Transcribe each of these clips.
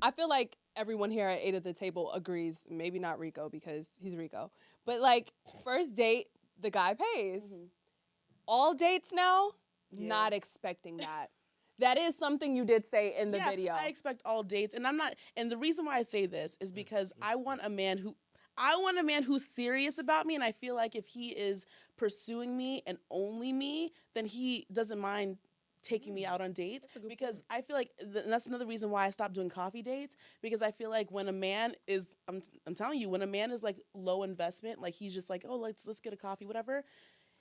I feel like everyone here at 8 at the table agrees, maybe not Rico because he's Rico, but like first date, the guy pays. All dates now, not expecting that. That is something you did say in the video. I expect all dates, and I'm not. And the reason why I say this is because I want a man who's serious about me, and I feel like if he is pursuing me and only me, then he doesn't mind taking me out on dates because I feel like and that's another reason why I stopped doing coffee dates because I feel like when a man is I'm telling you when a man is like low investment, like he's just like, oh, let's get a coffee, whatever,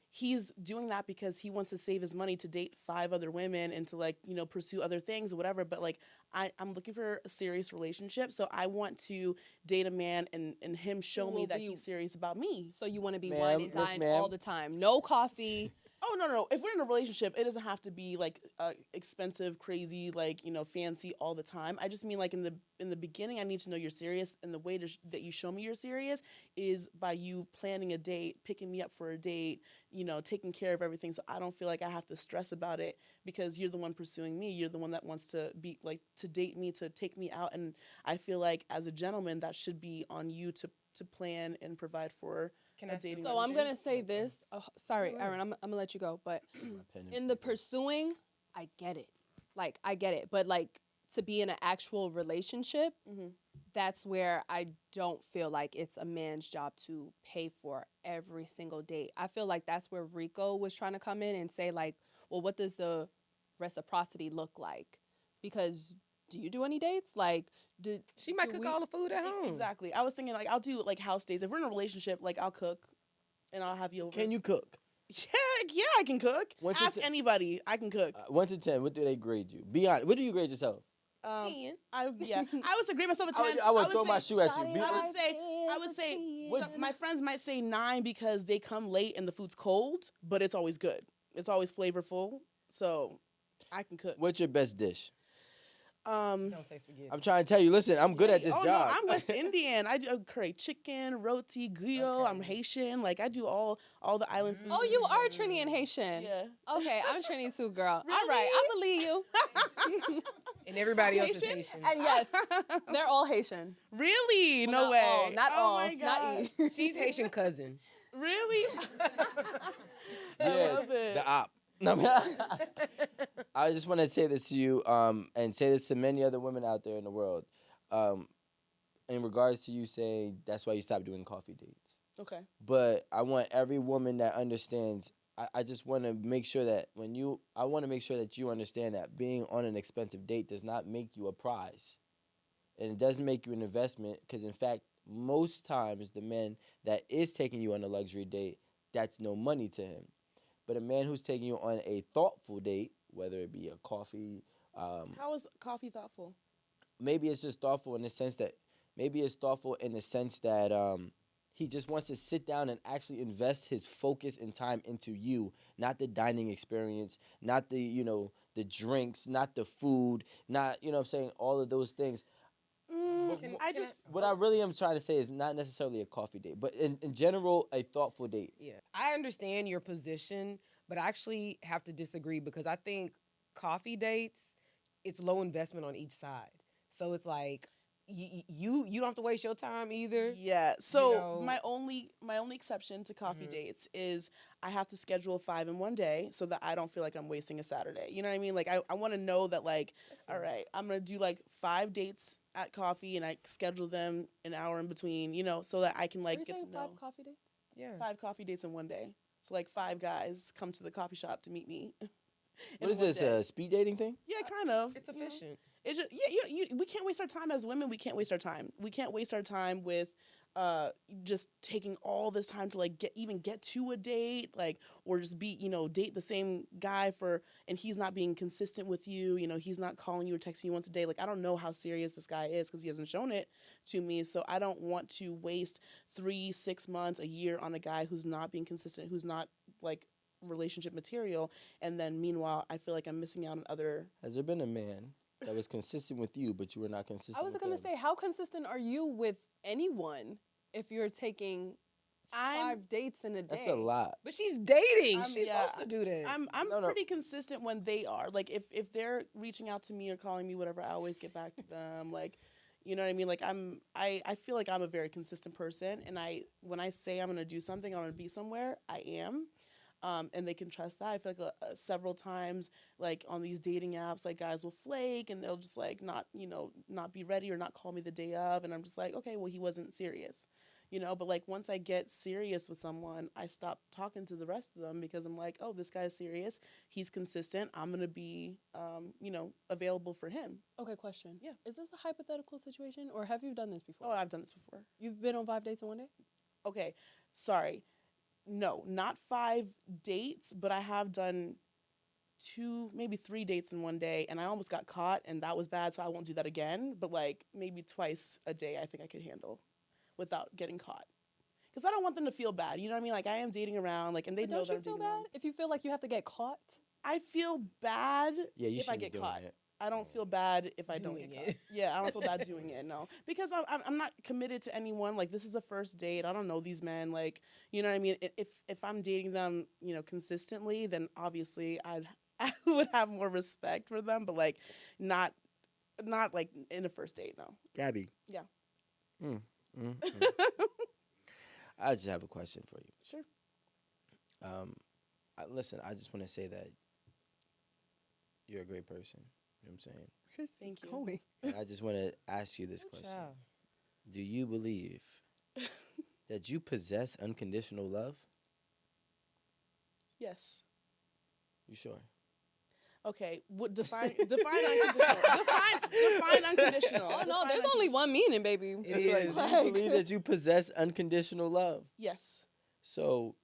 he's doing that because he wants to save his money to date 5 other women and to like, pursue other things or whatever. But like I'm looking for a serious relationship. So I want to date a man and him show me that he's serious about me. So you want to be wine and dine all the time. No coffee. Oh, no. If we're in a relationship, it doesn't have to be like expensive, crazy, like, fancy all the time. I just mean like in the beginning, I need to know you're serious. And the way that you show me you're serious is by you planning a date, picking me up for a date, taking care of everything. So I don't feel like I have to stress about it because you're the one pursuing me. You're the one that wants to be like, to date me, to take me out. And I feel like as a gentleman, that should be on you to plan and provide for a dating. So I'm going to say this. Oh, sorry, Aaron, I'm going to let you go. But in the pursuing, I get it. Like, I get it. But like to be in an actual relationship, that's where I don't feel like it's a man's job to pay for every single date. I feel like that's where Rico was trying to come in and say like, well, what does the reciprocity look like? Because do you do any dates? Like, she might cook all the food at home. Exactly. I was thinking like I'll do like house days. If we're in a relationship, like I'll cook, and I'll have you over. Can you cook? Yeah, I can cook. Ask anybody. I can cook. 1 to 10, what do they grade you? Be honest. What do you grade yourself? 10. I would grade myself a 10. I would throw my shoe at you. I would say my friends might say 9 because they come late and the food's cold, but it's always good. It's always flavorful. So I can cook. What's your best dish? Don't say spaghetti. I'm trying to tell you, listen, I'm good at this job. No, I'm West Indian. I do curry chicken, roti, griot. Okay. I'm Haitian. Like I do all the island food. Oh, you are Trini and Haitian. Yeah. Okay, I'm Trini too, girl. Really? All right, I believe you. And everybody else is Haitian. And yes, they're all Haitian. Really? Well, no way. All, not oh all. My God. Not E. She's Haitian cousin. Really? Yeah, I love it. the op. No, I just want to say this to you, and say this to many other women out there in the world, in regards to you saying that's why you stopped doing coffee dates. Okay. But I want every woman that understands. I just want to make sure that I want to make sure that you understand that being on an expensive date does not make you a prize, and it doesn't make you an investment. Because in fact, most times the man that is taking you on a luxury date, that's no money to him. But a man who's taking you on a thoughtful date, whether it be a coffee, how is coffee thoughtful? Maybe it's just thoughtful in the sense that he just wants to sit down and actually invest his focus and time into you, not the dining experience, not the the drinks, not the food, not what I'm saying, all of those things. What I really am trying to say is not necessarily a coffee date, but in general, a thoughtful date. Yeah, I understand your position, but I actually have to disagree because I think coffee dates, it's low investment on each side. So it's like you don't have to waste your time either. Yeah. So my only exception to coffee dates is I have to schedule 5 in one day so that I don't feel like I'm wasting a Saturday. You know what I mean? Like I want to know that like, all right, I'm gonna do like 5 dates at coffee and I schedule them an hour in between, so that I can like get to know. 5 coffee dates? Yeah. 5 coffee dates in one day. So like 5 guys come to the coffee shop to meet me. What is this, a speed dating thing? Yeah, kind of. It's efficient. It's just we can't waste our time as women. We can't waste our time. We can't waste our time with just taking all this time to like get to a date, like, or just be date the same guy and he's not being consistent with you. He's not calling you or texting you once a day. Like I don't know how serious this guy is because he hasn't shown it to me. So I don't want to waste 3-6 months, a year on a guy who's not being consistent, who's not like relationship material, and then meanwhile I feel like I'm missing out on other. Has there been a man that was consistent with you, but you were not consistent with him? I was going to say, how consistent are you with anyone if you're taking 5 dates in a day? That's a lot. But she's dating. She's supposed to do that. I'm pretty consistent when they are. Like if they're reaching out to me or calling me, whatever, I always get back to them. Like You know what I mean? Like I feel like I'm a very consistent person, and when I say I'm gonna do something, I'm gonna be somewhere, I am. And they can trust that. I feel like several times, like on these dating apps, like guys will flake and they'll just like not, not be ready or not call me the day of, and I'm just like, okay, well he wasn't serious, But like once I get serious with someone, I stop talking to the rest of them because I'm like, oh, this guy's serious. He's consistent. I'm gonna be, available for him. Okay, question. Yeah. Is this a hypothetical situation, or have you done this before? Oh, I've done this before. You've been on 5 dates in one day? Okay, sorry. No, not 5 dates, but I have done 2, maybe 3 dates in one day, and I almost got caught, and that was bad, so I won't do that again. But like maybe twice a day, I think I could handle without getting caught. Because I don't want them to feel bad. You know what I mean? Like I am dating around, like, and they But know don't that you I'm feel dating bad around. if you feel like you have to get caught? I feel bad Yeah, you if I shouldn't be get doing caught. it. I don't feel bad if I don't Doing get it. caught. Yeah, I don't feel bad doing it. No, because I'm not committed to anyone. Like this is a first date. I don't know these men. Like you know what I mean. If I'm dating them, consistently, then obviously I would have more respect for them. But like, not like in the first date. No. Gabby. Yeah. Mm, mm, mm. I just have a question for you. Sure. Listen, I just want to say that you're a great person. You know what I'm saying? Where's Thank this you. going? And I just want to ask you this Good question. job. Do you believe that you possess unconditional love? Yes. You sure? Okay. What define unconditional? define unconditional. Oh no, Define there's only one meaning, baby. It That's right. is. Do you believe that you possess unconditional love? Yes. So,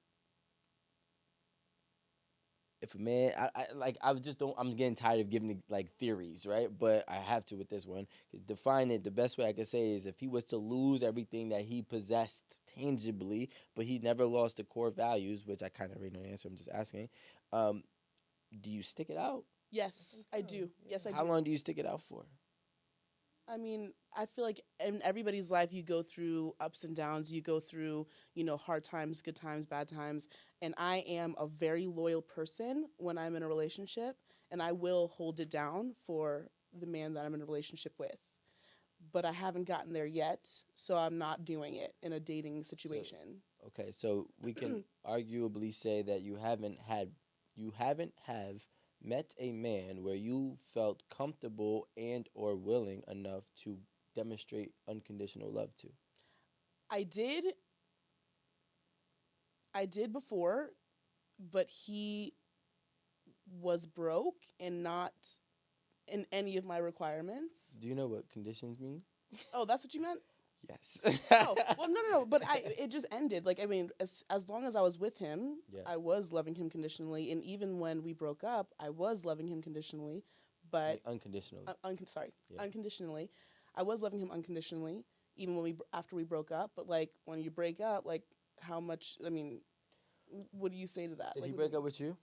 if a man, I just don't. I'm getting tired of giving like theories, right? But I have to with this one. Define it. The best way I could say is if he was to lose everything that he possessed tangibly, but he never lost the core values, which I kind of already know the answer. I'm just asking. Do you stick it out? Yes, I so. do. Yeah. Yes, I do. How long do you stick it out for? I mean, I feel like in everybody's life, you go through ups and downs. You go through, hard times, good times, bad times. And I am a very loyal person when I'm in a relationship, and I will hold it down for the man that I'm in a relationship with. But I haven't gotten there yet, so I'm not doing it in a dating situation. Okay, so we can arguably say that you haven't have met a man where you felt comfortable and or willing enough to demonstrate unconditional love to. I did before, but he was broke and not in any of my requirements. Do you know what conditions mean? Oh, that's what you meant? Yes. Oh, well, no. But it just ended. Like, I mean, as long as I was with him, Yeah. I was loving him conditionally. And even when we broke up, I was loving him conditionally. But Unconditionally. Yeah. unconditionally. I was loving him unconditionally, even when after we broke up. But like, when you break up, like, how much, I mean, what do you say to that? Did like, he break up with you?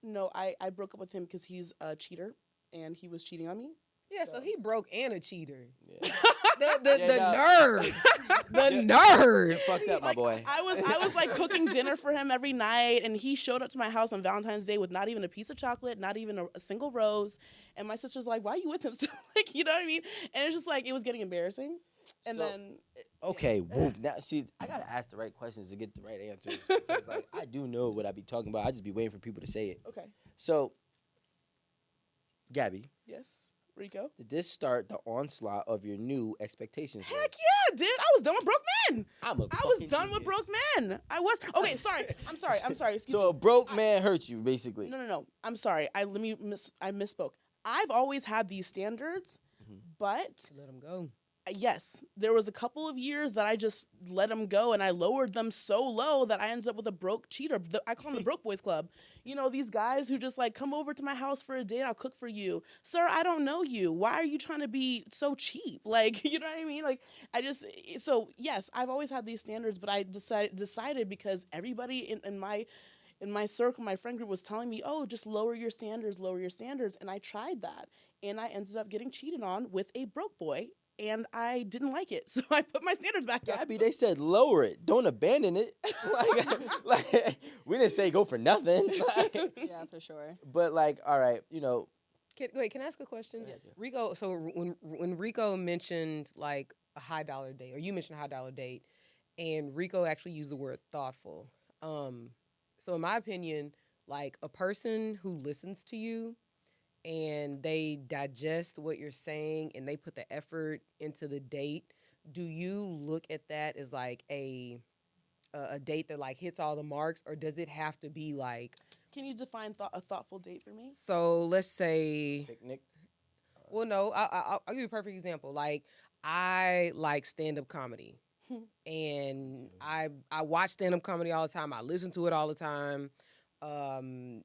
No, I broke up with him because he's a cheater and he was cheating on me. Yeah, so he broke and a cheater. Yeah. The Yeah, nerve. The Yeah. nerve. You fucked up, my boy. I was like cooking dinner for him every night, and he showed up to my house on Valentine's Day with not even a piece of chocolate, not even a single rose. And my sister's like, "Why are you with him?" So like, you know what I mean? And it's just like it was getting embarrassing. And So, then Okay, whoa. Now, see, I gotta ask the right questions to get the right answers. Because, like, I do know what I be talking about. I just be waiting for people to say it. okay, So, Gabby, yes, Rico. did this start the onslaught of your new expectations? Heck list? yeah, dude! I was done with broke men. I I was done with broke men. I was okay. Sorry, I'm sorry. Excuse So me. a broke man hurt you, basically. No. I'm sorry. I misspoke. I've always had these standards, but Let him go. yes, there was a couple of years that I just let them go, and I lowered them so low that I ended up with a broke cheater. I call them the broke boys club. You know, these guys who just like come over to my house for a date. I'll cook for you, sir. I don't know you. Why are you trying to be so cheap? Like, you know what I mean? Like, so yes, I've always had these standards, but I decided because everybody in my circle, my friend group was telling me, oh, just lower your standards. And I tried that. And I ended up getting cheated on with a broke boy. And I didn't like it. So I put my standards back up. Gabby, they said lower it. Don't abandon it. like, we didn't say go for nothing. Like, Yeah, for sure. but, like, all right, Can I ask a question? Yes. Rico. So when Rico mentioned like a high dollar date, or you mentioned a high dollar date, and Rico actually used the word thoughtful. So in my opinion, like a person who listens to you and they digest what you're saying and they put the effort into the date, do you look at that as like a date that like hits all the marks, or does it have to be like? Can you define a thoughtful date for me? So let's say, Picnic. well, no, I'll give you a perfect example. Like I like stand up comedy, and I watch stand up comedy all the time. I listen to it all the time. Um,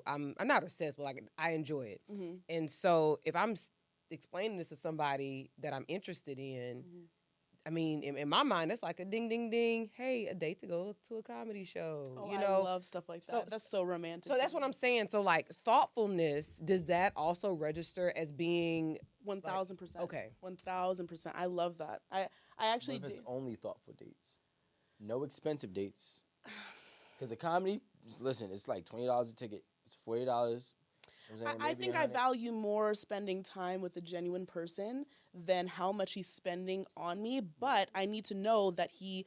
I'm not obsessed, but like I enjoy it. Mm-hmm. And so if I'm explaining this to somebody that I'm interested in, Mm-hmm. I mean, in my mind, that's like a ding, ding, ding. Hey, a date to go to a comedy show. Oh, you I know, love stuff like that. So- That's so romantic. so that's what I'm saying. So like thoughtfulness, does that also register as being 1,000%. okay? 1,000%. I love that. I What actually if it's did. only thoughtful dates? No expensive dates. Because a comedy, listen, it's like $20 a ticket. It's $40. I think I value more spending time with a genuine person than how much he's spending on me. But I need to know that he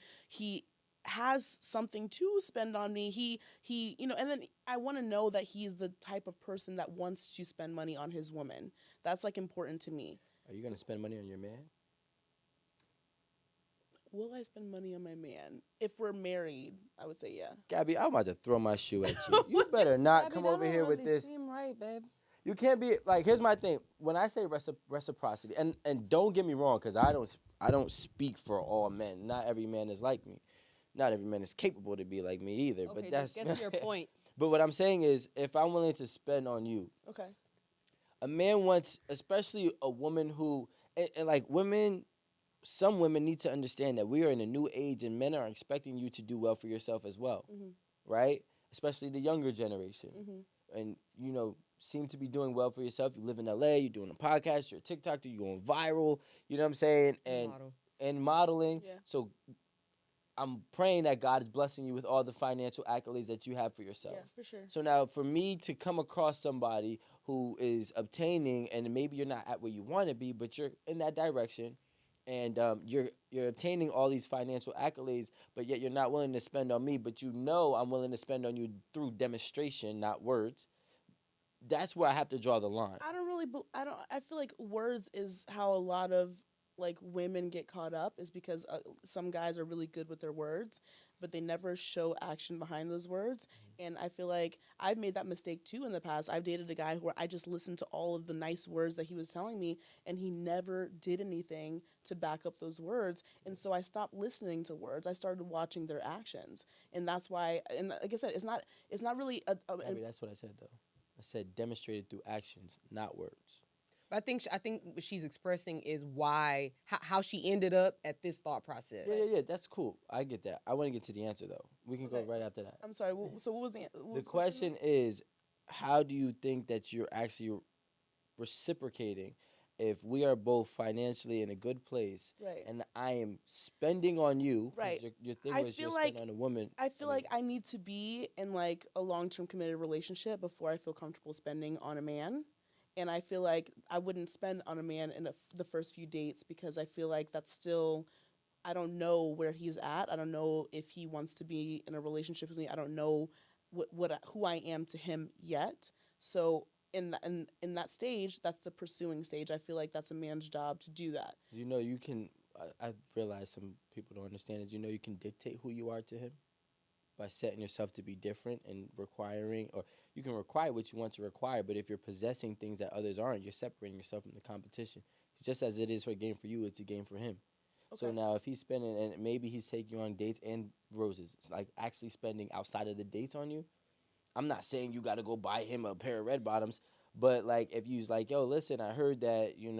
has something to spend on me. He and then I want to know that he's the type of person that wants to spend money on his woman. That's like important to me. Are you gonna spend money on your man? Will I spend money on my man? If we're married, I would say yeah. Gabby, I'm about to throw my shoe at you. You better not Gabby, come that over don't here with really this. Seem right, babe. You can't be like. Here's my thing. When I say reciprocity, and don't get me wrong, because I don't speak for all men. Not every man is like me. Not every man is capable to be like me either. Okay, but that's just get to your point. But what I'm saying is, if I'm willing to spend on you, Okay. a man wants, especially a woman who, and like women, some women need to understand that we are in a new age, and men are expecting you to do well for yourself as well, Mhm. right? Especially the younger generation, Mhm. and seem to be doing well for yourself. You live in LA, you're doing a podcast, you're a TikToker, you're going viral. You know what I'm saying? Model. And modeling. Yeah. So I'm praying that God is blessing you with all the financial accolades that you have for yourself. Yeah, for sure. So now, for me to come across somebody who is obtaining, and maybe you're not at where you want to be, but you're in that direction, and you're obtaining all these financial accolades, but yet you're not willing to spend on me, but I'm willing to spend on you through demonstration, not words. That's where I have to draw the line. I don't really. I feel like words is how a lot of like women get caught up is because some guys are really good with their words, but they never show action behind those words. And I feel like I've made that mistake too in the past. I've dated a guy where I just listened to all of the nice words that he was telling me, and he never did anything to back up those words. And so I stopped listening to words. I started watching their actions, and that's why. And like I said, it's not really Maybe that's what I said though. I said demonstrated through actions, not words. But I think what she's expressing is why how she ended up at this thought process. Yeah. That's cool. I get that. I want to get to the answer though. We can go Okay. right after that. I'm sorry. So what was The question is, how do you think that you're actually reciprocating if we are both financially in a good place, Right. and I am spending on you? 'Cause Right. Your thing I was feel you're like- spending on a woman. I feel like I need to be in like a long-term committed relationship before I feel comfortable spending on a man. And I feel like I wouldn't spend on a man in the first few dates because I feel like that's still, I don't know where he's at. I don't know if he wants to be in a relationship with me. I don't know who I am to him yet. So in that stage, that's the pursuing stage. I feel like that's a man's job to do that. You can. I realize some people don't understand is you can dictate who you are to him by setting yourself to be different and requiring, or you can require what you want to require, but if you're possessing things that others aren't, you're separating yourself from the competition. Just as it is for a game for you, it's a game for him. So Okay. now if he's spending, and maybe he's taking you on dates and roses, it's like actually spending outside of the dates on you. I'm not saying you got to go buy him a pair of red bottoms, but like if you's like, yo, listen, I heard that you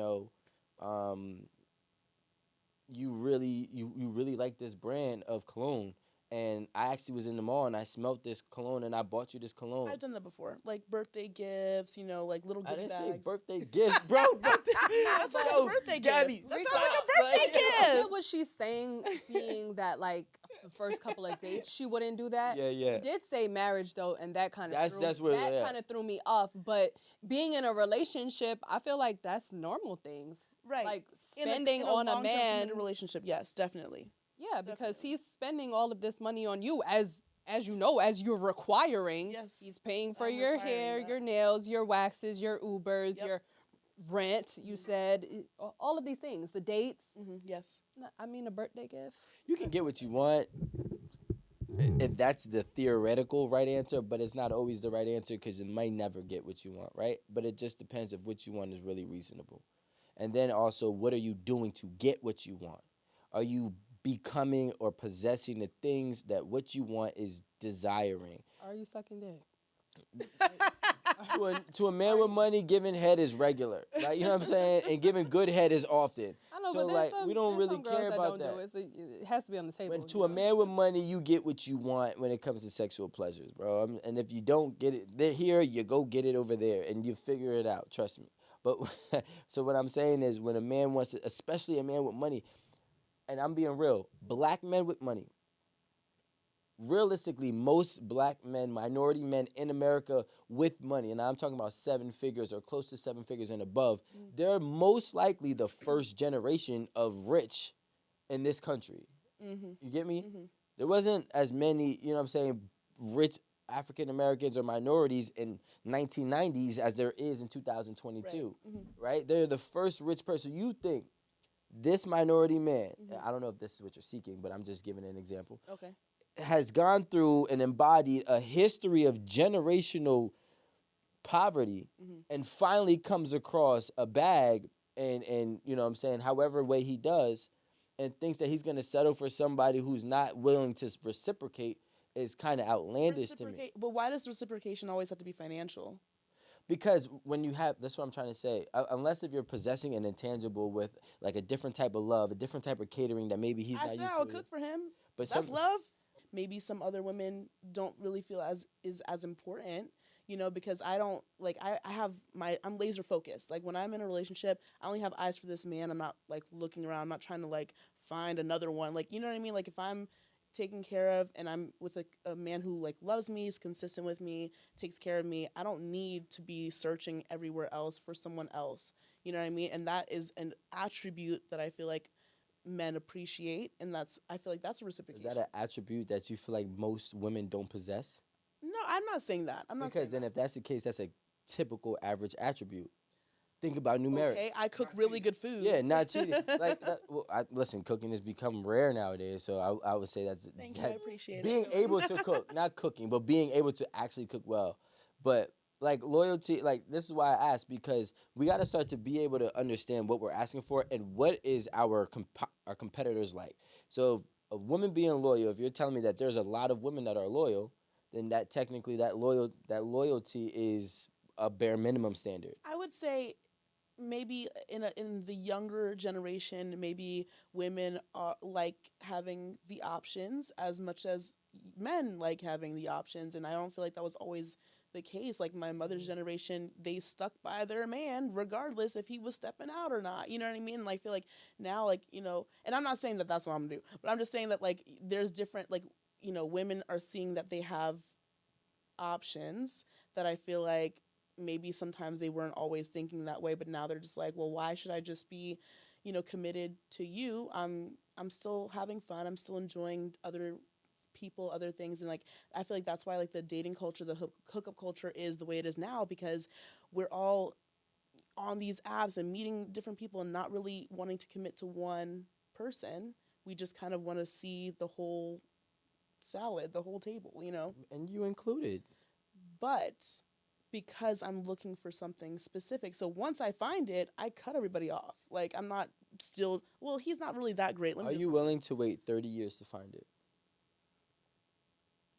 really like this brand of cologne, and I actually was in the mall and I smelled this cologne and I bought you this cologne. I've done that before, like birthday gifts, like little I goodie didn't bags. say birthday gift, bro. That's like a birthday gift. Gabby, That sounds stop. like a birthday I gift. get what she's saying, being that like the first couple of dates she wouldn't do that. Yeah, yeah. She did say marriage though, and that kind of That's where threw me off. But being in a relationship, I feel like that's normal things. Right. Like In a- spending in on a long-term man. committed relationship, yes, definitely. Yeah, because Definitely. he's spending all of this money on you as you know, as you're requiring. Yes, He's paying for I'm your requiring hair, that. your nails, your waxes, your Ubers, Yep. your rent, you said, all of these things, the dates. Yes. I mean, a birthday gift. You can get what you want. If that's the theoretical right answer, but it's not always the right answer because you might never get what you want, right? But it just depends if what you want is really reasonable. And then also, what are you doing to get what you want? Are you becoming or possessing the things that what you want is desiring? Are you sucking dick? To a man with money, giving head is regular. Like, you know what I'm saying? And giving good head is often. I know, So but like we don't there's really some girls care about don't that. do it. So it has to be on the table. When to a man with money, you get what you want when it comes to sexual pleasures, bro. And if you don't get it here, you go get it over there, and you figure it out. Trust me. But so what I'm saying is, when a man wants to, especially a man with money, and I'm being real, black men with money. Realistically, most black men, minority men in America with money, and I'm talking about 7 figures or close to 7 figures and above, they're most likely the first generation of rich in this country. You get me? There wasn't as many, you know what I'm saying, rich African Americans or minorities in 1990s as there is in 2022, right? They're the first rich person. You think this minority man, I don't know if this is what you're seeking, but I'm just giving an example, Okay. has gone through and embodied a history of generational poverty and finally comes across a bag and you know what I'm saying, however way he does, and thinks that he's going to settle for somebody who's not willing to reciprocate is kind of outlandish to me. But why does reciprocation always have to be financial? Because when you have, that's what I'm trying to say, unless if you're possessing an intangible with like a different type of love, a different type of catering that maybe he's I not said used I would to. cook for him. But That's love. Maybe some other women don't really feel as important, because I don't like I have I'm laser focused. Like when I'm in a relationship, I only have eyes for this man. I'm not like looking around. I'm not trying to like find another one. Like, you know what I mean? Like if I'm taken care of and I'm with a man who like loves me, is consistent with me, takes care of me, I don't need to be searching everywhere else for someone else. You know what I mean? And that is an attribute that I feel like men appreciate, and I feel like that's a is reciprocation. that an attribute that you feel like most women don't possess? No, I'm not saying that. I'm not Because saying then if that's the case, that's a typical average attribute. Think about that. numerics. Okay, I cook really good food. Yeah, not cheating. Like, well, listen, cooking has become rare nowadays, so I would say that's Thank you, I appreciate being it. able to cook, not cooking, but being able to actually cook well. But like loyalty, like this is why I ask, because we got to start to be able to understand what we're asking for and what is our competitors like. So if a woman being loyal, if you're telling me that there's a lot of women that are loyal, then that technically that loyalty is a bare minimum standard. I would say maybe in the younger generation, maybe women are like having the options as much as men like having the options, and I don't feel like that was always the case. Like my mother's generation, they stuck by their man regardless if he was stepping out or not. You know what I mean? And I feel like now, like, and I'm not saying that that's what I'm gonna do, but I'm just saying that like there's different, like, women are seeing that they have options that I feel like maybe sometimes they weren't always thinking that way, but now they're just like, well, why should I just be, committed to you? I'm still having fun. I'm still enjoying other people, other things, and like I feel like that's why like the dating culture, the hookup culture is the way it is now, because we're all on these apps and meeting different people and not really wanting to commit to one person. We just kind of want to see the whole salad, the whole table. And you included. But because I'm looking for something specific, so once I find it, I cut everybody off. Like I'm not still, well, he's not really that great. Are you willing to wait 30 years to find it?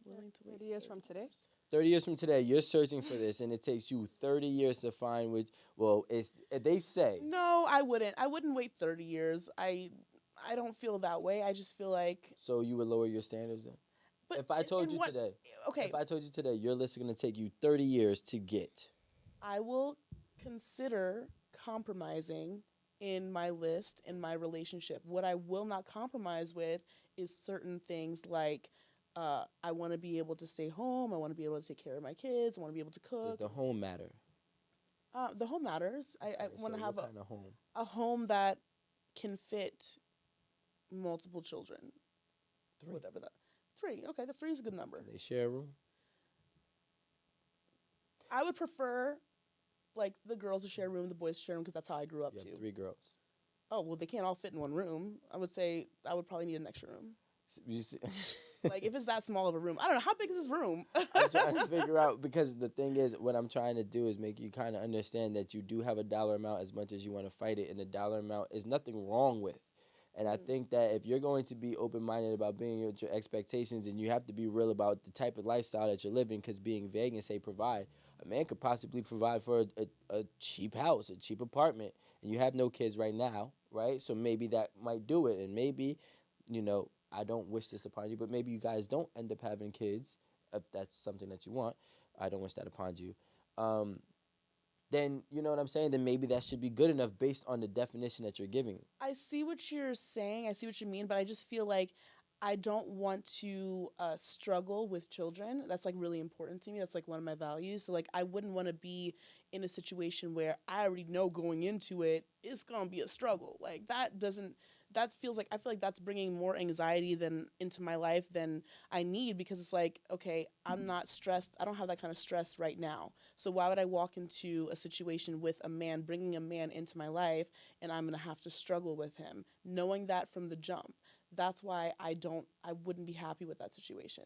Willing to wait 30 years from today? 30 years from today, you're searching for this, and it takes you 30 years to find which. Well, it's they say. No, I wouldn't. I wouldn't wait 30 years. I don't feel that way. I just feel like. So you would lower your standards then. But If I told you what, today, okay, if I told you today, your list is gonna take you 30 years to get. I will consider compromising in my list in my relationship. What I will not compromise with is certain things like I want to be able to stay home. I want to be able to take care of my kids. I want to be able to Does cook. the home matter? The home matters. I Okay, want so to have what kind of home? a home that can fit multiple children. 3. Whatever that. 3. Okay, the 3 is a good number. They share a room. I would prefer like the girls to share a room, the boys to share a room because that's how I grew up You have too. 3 girls. Oh well, they can't all fit in one room. I would say I would probably need an extra room. You see, Like if it's that small of a room, I don't know how big is this room. I'm trying to figure out, because the thing is, what I'm trying to do is make you kind of understand that you do have a dollar amount as much as you want to fight it, and the dollar amount is nothing wrong with. And I think that if you're going to be open minded about being with your expectations, and you have to be real about the type of lifestyle that you're living, because being vague and say provide, a man could possibly provide for a cheap house, a cheap apartment, and you have no kids right now, right? So maybe that might do it, and maybe, I don't wish this upon you, but maybe you guys don't end up having kids, if that's something that you want. I don't wish that upon you. Um, then you know what I'm saying. Then maybe that should be good enough based on the definition that you're giving. I see what you're saying. I see what you mean, but I just feel like I don't want to struggle with children. That's like really important to me. That's like one of my values. So like I wouldn't want to be in a situation where I already know going into it it's gonna be a struggle. Like that doesn't. That feels like I feel like that's bringing more anxiety than into my life than I need because it's like okay, I'm not stressed. I don't have that kind of stress right now. So why would I walk into a situation with a man, bringing a man into my life, and I'm gonna have to struggle with him, knowing that from the jump. That's why I wouldn't be happy with that situation.